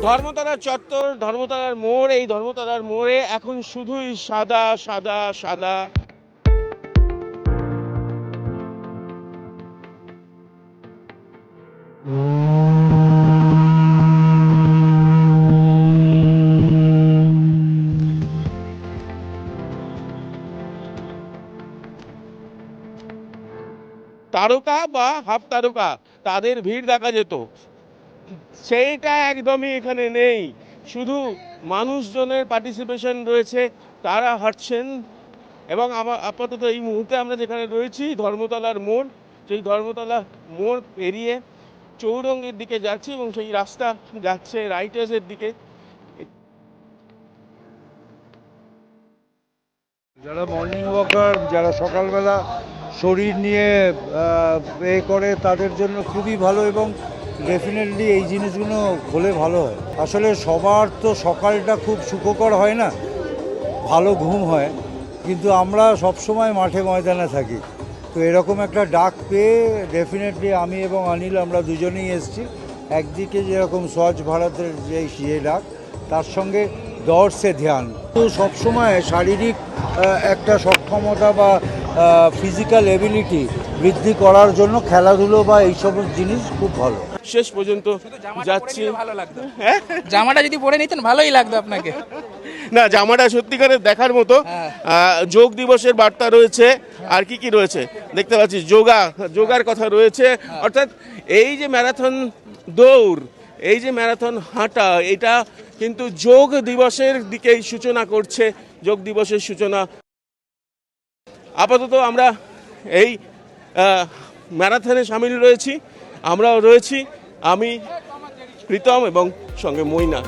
ধর্মতলার চত্বর, ধর্মতলার মোড়, এই ধর্মতলার মোড়ে এখন শুধুই সাদা সাদা সাদা। তারকা বা হাফ তারকা তাদের ভিড় দেখা যেত, সেইটা একদমই এখানে নেই। শুধু মানুষজনের পার্টিসিপেশন রয়েছে, তারা হাঁটছেন। এবং আপাতত এই মুহূর্তে আমরা যেখানে রয়েছি ধর্মতলার মোড়, সেই ধর্মতলা মোড় পেরিয়ে চৌরঙ্গের দিকে যাচ্ছি এবং সেই রাস্তা যাচ্ছে রাইটার্সের দিকে। যারা মর্নিং ওয়াকার, যারা সকালবেলা শরীর নিয়ে করে, তাদের জন্য খুবই ভালো এবং ডেফিনেটলি এই জিনিসগুলো হলে ভালো হয়। আসলে সবার তো সকালটা খুব সুখকর হয় না, ভালো ঘুম হয়, কিন্তু আমরা সবসময় মাঠে ময়দানে থাকি। তো এরকম একটা ডাক পেয়ে ডেফিনেটলি আমি এবং অনিল আমরা দুজনেই এসেছি। একদিকে যেরকম স্বচ্ছ ভারতের যে ডাক, তার সঙ্গে দৌড় সে ধ্যান। তো সবসময় শারীরিক একটা সক্ষমতা বা ফিজিক্যাল এবিলিটি বৃদ্ধি করার জন্য খেলাধুলো বা এইসব জিনিস খুব ভালো। শেষ পর্যন্ত যাচ্ছি। ভালো লাগতো, জামাটা যদি পরে নিতেন ভালোই লাগতো আপনাকে। না, জামাটা সত্যিকারের দেখার মতো। যোগ দিবসের বার্তা রয়েছে, আর কি কি রয়েছে দেখতে পাচ্ছি, যোগার কথা রয়েছে। অর্থাৎ এই যে ম্যারাথন দৌড়, এই যে ম্যারাথন হাঁটা, এটা কিন্তু যোগ দিবসের দিকেই সূচনা করছে, যোগ দিবসের সূচনা। আপাতত আমরা এই ম্যারাথনে সামিল রয়েছি, আমরাও রয়েছি, আমি প্রীতম এবং সঙ্গে মইনা।